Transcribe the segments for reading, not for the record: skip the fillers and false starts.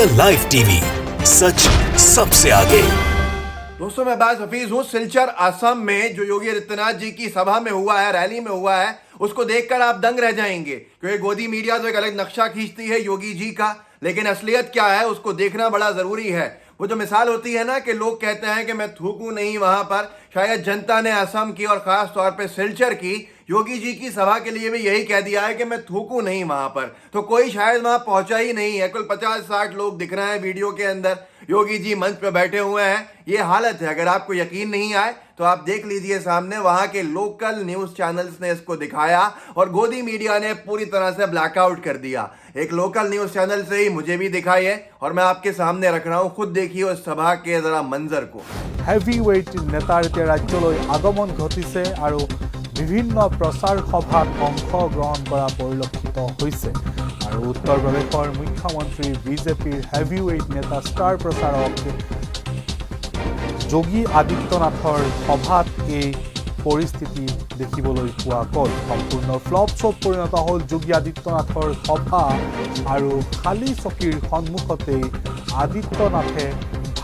Silchar live TV, सच सबसे आगे। दोस्तों मैं बाज हफीज हूँ। सिलचर असम में जो योगी आदित्यनाथ जी की सभा में हुआ है, रैली में हुआ है, उसको देखकर आप दंग रह जाएंगे, क्योंकि गोदी मीडिया तो एक अलग नक्शा खींचती है योगी जी का, लेकिन असलियत क्या है उसको देखना बड़ा जरूरी है। वो जो मिसाल होती है ना कि लोग कहते हैं कि मैं थूकूं नहीं वहां पर, शायद जनता ने असम की और खास तौर पे सिलचर की योगी जी की सभा के लिए भी यही कह दिया है कि मैं थूकूं नहीं वहां पर। तो कोई शायद वहां पहुंचा ही नहीं है। कुल 50-60 लोग दिख रहे हैं वीडियो के अंदर, योगी जी मंच पे बैठे हुए हैं। ये हालत है। अगर आपको यकीन नहीं आए तो आप देख लीजिए, सामने वहां के लोकल न्यूज चैनल्स ने इसको दिखाया और गोदी मीडिया ने पूरी तरह से ब्लैकआउट कर दिया। एक लोकल न्यूज चैनल से ही मुझे भी दिखाई है और मैं आपके सामने रख रहा हूं। खुद देखिए उस सभा के जरा मंजर को। হেভিৱেইট নেতাৰ এতিয়া ৰাজ্যলৈ আগমন ঘটিছে আৰু বিভিন্ন প্ৰচাৰ সভাত অংশগ্ৰহণ কৰা পৰিলক্ষিত হৈছে। আৰু উত্তৰ প্ৰদেশৰ মুখ্যমন্ত্ৰী বিজেপিৰ হেভিৱেইট নেতা ষ্টাৰ প্ৰচাৰক যোগী আদিত্যনাথৰ সভাত এই পৰিস্থিতি দেখিবলৈ পোৱা গ'ল। সম্পূৰ্ণ ফ্লপ শ্ব'ত পৰিণত হ'ল যোগী আদিত্যনাথৰ সভা আৰু খালী চকীৰ সন্মুখতেই আদিত্যনাথে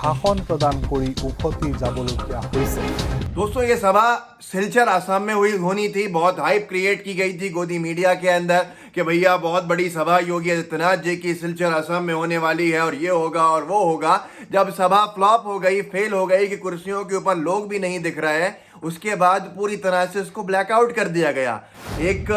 भाषण प्रदान करी उभति जाबलगिया होइसे। दोस्तों ये सभा सिलचर असम में होनी थी। बहुत हाइप क्रिएट की गई थी गोदी मीडिया के अंदर कि भैया बहुत बड़ी सभा योगी आदित्यनाथ जी की सिलचर असम में होने वाली है और ये होगा और वो होगा। जब सभा फ्लॉप हो गई, फेल हो गई कि कुर्सियों के ऊपर लोग भी नहीं दिख रहे हैं, उसके बाद पूरी तरह से उसको ब्लैकआउट कर दिया गया। एक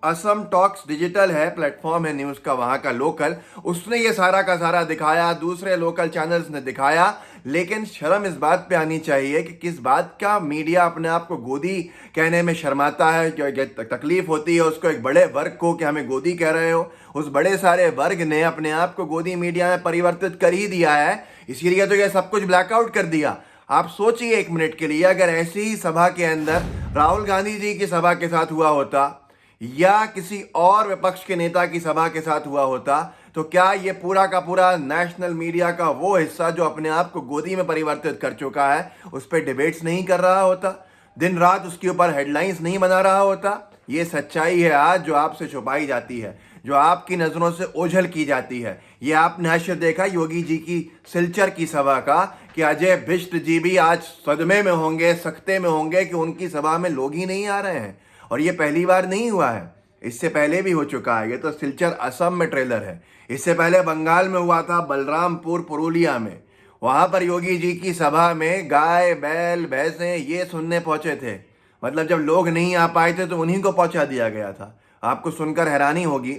असम टॉक्स डिजिटल है, प्लेटफॉर्म है न्यूज़ का वहाँ का लोकल, उसने ये सारा का सारा दिखाया, दूसरे लोकल चैनल्स ने दिखाया। लेकिन शर्म इस बात पे आनी चाहिए कि किस बात का मीडिया अपने आप को गोदी कहने में शर्माता है। जो तकलीफ होती है उसको एक बड़े वर्ग को कि हमें गोदी कह रहे हो, उस बड़े सारे वर्ग ने अपने आप को गोदी मीडिया में परिवर्तित कर ही दिया है। इसीलिए तो ये सब कुछ ब्लैकआउट कर दिया। आप सोचिए एक मिनट के लिए, अगर ऐसी ही सभा के अंदर राहुल गांधी जी की सभा के साथ हुआ होता या किसी और विपक्ष के नेता की सभा के साथ हुआ होता, तो क्या ये पूरा का पूरा नेशनल मीडिया का वो हिस्सा जो अपने आप को गोदी में परिवर्तित कर चुका है उस पर डिबेट्स नहीं कर रहा होता, दिन रात उसके ऊपर हेडलाइंस नहीं बना रहा होता? ये सच्चाई है आज जो आपसे छुपाई जाती है, जो आपकी नजरों से ओझल की जाती है। ये आपने हश्र देखा योगी जी की सिलचर की सभा का कि अजय बिष्ट जी भी आज सदमे में होंगे, सख्ते में होंगे कि उनकी सभा में लोग ही नहीं आ रहे हैं। और ये पहली बार नहीं हुआ है, इससे पहले भी हो चुका है। ये तो सिलचर असम में ट्रेलर है। इससे पहले बंगाल में हुआ था, बलरामपुर पुरुलिया में। वहां पर योगी जी की सभा में गाय बैल भैंसें ये सुनने पहुंचे थे। मतलब जब लोग नहीं आ पाए थे तो उन्हीं को पहुंचा दिया गया था। आपको सुनकर हैरानी होगी,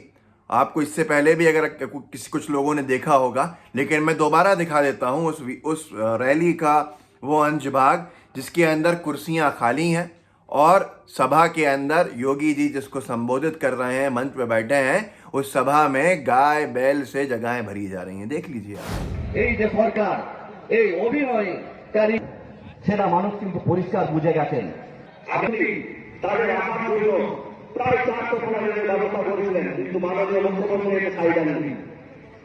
आपको इससे पहले भी अगर कुछ लोगों ने देखा होगा, लेकिन मैं दोबारा दिखा देता हूं उस रैली का वो अंश भाग जिसके अंदर कुर्सियां खाली हैं और सभा के अंदर योगी जी जिसको संबोधित कर रहे हैं, मंच पे बैठे हैं, उस सभा में गाय बैल से जगहें भरी जा रही हैं। देख लीजिए आप। এই যে সরকার এই অভিনয়কারী সেটা মানুষ কিন্তু পরিষ্কার বুঝে গেছেন। আপনি তাদের আশা করল প্রায় 400 ব্যবস্থা করেছিলেন, কিন্তু মাননীয় মুখ্যমন্ত্রী একে সাইড আনেননি।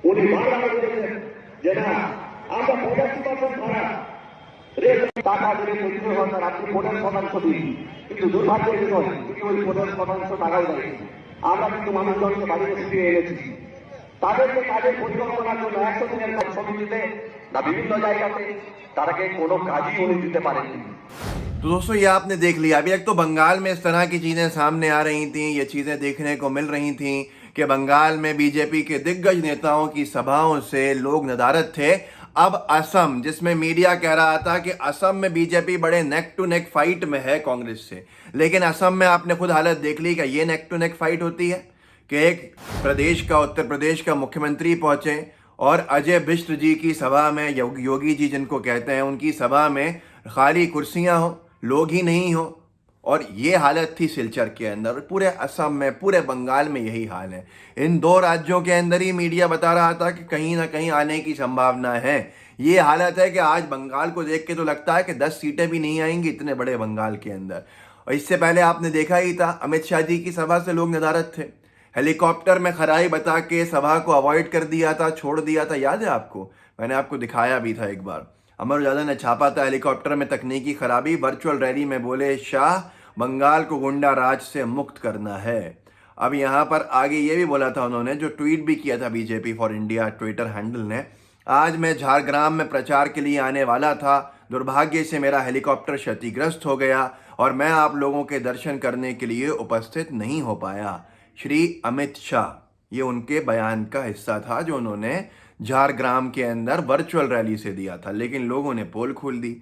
উনি বারবার বলেছেন যে না, আমরা 85% ভাড়া রেল টাকা দিয়ে কেন্দ্রীয় সরকার আপনি 50% দিন, কিন্তু দুর্ভাগ্যের বিষয় ওই 50% টাকাও দেয়নি। আমরা কিন্তু মানুষজনকে বাড়িতে ফিরিয়ে এনেছি। তাদেরকে কাজের পরিকল্পনার জন্য 100 দিনের কাজ সমিতিতে না বিভিন্ন জায়গাতে তারাকে কোনো কাজই উনি দিতে পারেননি। तो दोस्तों ये आपने देख लिया। अभी एक तो बंगाल में इस तरह की चीज़ें सामने आ रही थी, ये चीज़ें देखने को मिल रही थी कि बंगाल में बीजेपी के दिग्गज नेताओं की सभाओं से लोग नदारद थे। अब असम, जिसमें मीडिया कह रहा था कि असम में बीजेपी बड़े नेक टू नेक फाइट में है कांग्रेस से, लेकिन असम में आपने खुद हालत देख ली कि ये नेक टू नेक फाइट होती है कि एक प्रदेश का, उत्तर प्रदेश का मुख्यमंत्री पहुंचे और अजय बिष्ट जी की सभा में, योगी जी जिनको कहते हैं, उनकी सभा में खाली कुर्सियां हो, लोग ही नहीं हो। और ये हालत थी सिलचर के अंदर। पूरे असम में, पूरे बंगाल में यही हाल है। इन दो राज्यों के अंदर ही मीडिया बता रहा था कि कहीं ना कहीं आने की संभावना है। ये हालत है कि आज बंगाल को देख के तो लगता है कि 10 सीटें भी नहीं आएंगी इतने बड़े बंगाल के अंदर। और इससे पहले आपने देखा ही था, अमित शाह जी की सभा से लोग नदारद थे। हेलीकॉप्टर में खराई बता के सभा को अवॉइड कर दिया था, छोड़ दिया था। याद है आपको? मैंने आपको दिखाया भी था एक बार। अमर उजाला ने छापा था हेलीकॉप्टर में तकनीकी खराबी। वर्चुअल रैली में बोले शाह, बंगाल को गुंडा राज से मुक्त करना है। अब यहाँ पर आगे ये भी बोला था उन्होंने, जो ट्वीट भी किया था BJP for India Twitter handle ने, आज मैं झारग्राम में प्रचार के लिए आने वाला था, दुर्भाग्य से मेरा हेलीकॉप्टर क्षतिग्रस्त हो गया और मैं आप लोगों के दर्शन करने के लिए उपस्थित नहीं हो पाया। श्री अमित शाह, ये उनके बयान का हिस्सा था जो उन्होंने झारग्राम के अंदर वर्चुअल रैली से दिया था, लेकिन लोगों ने पोल खोल दी।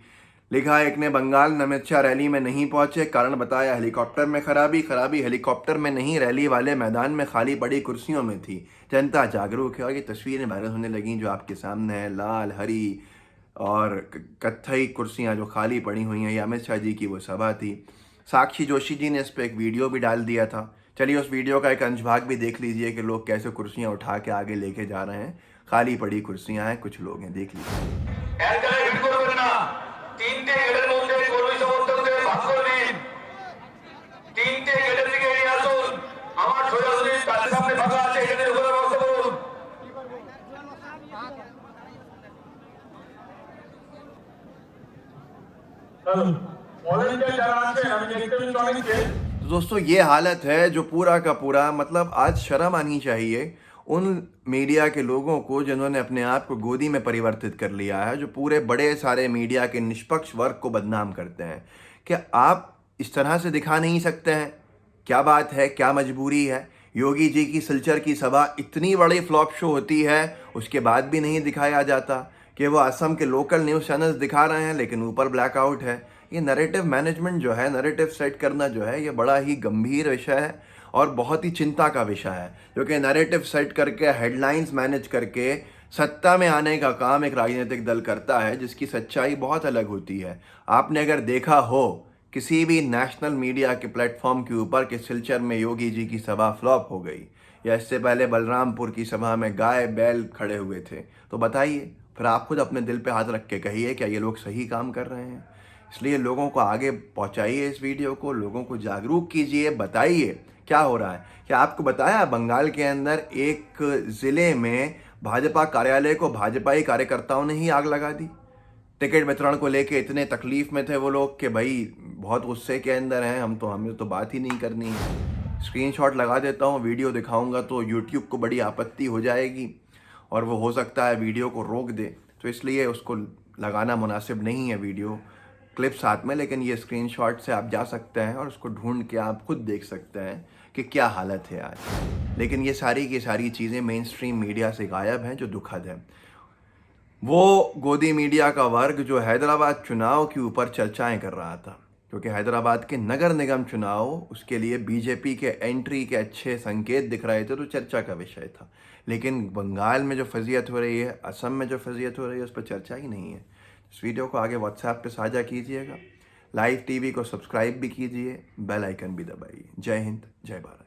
लिखा एक ने, बंगाल में अमित शाह रैली में नहीं पहुंचे, कारण बताया हेलीकॉप्टर में खराबी हेलीकॉप्टर में नहीं, रैली वाले मैदान में खाली पड़ी कुर्सियों में थी, जनता जागरूक है। और ये तस्वीरें वायरल होने लगी जो आपके सामने है, लाल, हरी और कत्थई कुर्सियां जो खाली पड़ी हुई हैं, ये अमित शाह जी की वो सभा थी। साक्षी जोशी जी ने इस पर एक वीडियो भी डाल दिया था। चलिए उस वीडियो का एक अंश भाग भी देख लीजिए कि लोग कैसे कुर्सियां उठा के आगे लेके जा रहे हैं। खाली पड़ी कुर्सियां हैं, कुछ लोग हैं, देख लीजिए। तो दोस्तों ये हालत है जो पूरा का पूरा, मतलब आज शर्म आनी चाहिए उन मीडिया के लोगों को जिन्होंने अपने आप को गोदी में परिवर्तित कर लिया है, जो पूरे बड़े सारे मीडिया के निष्पक्ष वर्ग को बदनाम करते हैं। क्या आप इस तरह से दिखा नहीं सकते हैं? क्या बात है, क्या मजबूरी है? योगी जी की सिलचर की सभा इतनी बड़ी फ्लॉप शो होती है, उसके बाद भी नहीं दिखाया जाता कि वो असम के लोकल न्यूज़ चैनल्स दिखा रहे हैं लेकिन ऊपर ब्लैकआउट है। ये नैरेटिव मैनेजमेंट जो है, नैरेटिव सेट करना जो है, ये बड़ा ही गंभीर विषय है और बहुत ही चिंता का विषय है, क्योंकि नैरेटिव सेट करके, हेडलाइंस मैनेज करके सत्ता में आने का काम एक राजनीतिक दल करता है जिसकी सच्चाई बहुत अलग होती है। आपने अगर देखा हो किसी भी नेशनल मीडिया के प्लेटफॉर्म के ऊपर कि सिलचर में योगी जी की सभा फ्लॉप हो गई, या इससे पहले बलरामपुर की सभा में गाय बैल खड़े हुए थे, तो बताइए, फिर आप खुद अपने दिल पे हाथ रख के कहिए क्या ये लोग सही काम कर रहे हैं? इसलिए लोगों को आगे पहुंचाइए इस वीडियो को, लोगों को जागरूक कीजिए, बताइए क्या हो रहा है। क्या आपको बताया बंगाल के अंदर एक ज़िले में भाजपा कार्यालय को भाजपाई कार्यकर्ताओं ने ही आग लगा दी? टिकट वितरण को लेके इतने तकलीफ में थे वो लोग कि भाई बहुत गुस्से के अंदर हैं, हमें तो बात ही नहीं करनी है। स्क्रीनशॉट लगा देता हूँ, वीडियो दिखाऊंगा तो यूट्यूब को बड़ी आपत्ति हो जाएगी और वो हो सकता है वीडियो को रोक दे, तो इसलिए उसको लगाना मुनासिब नहीं है वीडियो क्लिप साथ में। लेकिन ये स्क्रीनशॉट से आप जा सकते हैं और उसको ढूंढ के आप खुद देख सकते हैं कि क्या हालत है आज। लेकिन ये सारी की सारी चीज़ें मेन स्ट्रीम मीडिया से गायब हैं, जो दुखद है। वो गोदी मीडिया का वर्ग जो हैदराबाद चुनाव के ऊपर चर्चाएं कर रहा था, क्योंकि हैदराबाद के नगर निगम चुनाव, उसके लिए बीजेपी के एंट्री के अच्छे संकेत दिख रहे थे, तो चर्चा का विषय था। लेकिन बंगाल में जो फजीयत हो रही है, असम में जो फजीयत हो रही है, उस पर चर्चा ही नहीं है। इस वीडियो को आगे व्हाट्सएप पे साझा कीजिएगा, लाइव टीवी को सब्सक्राइब भी कीजिए, बेल आइकन भी दबाइए। जय हिंद, जय भारत।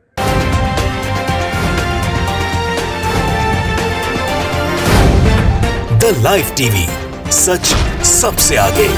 द लाइव टीवी, सच सबसे आगे।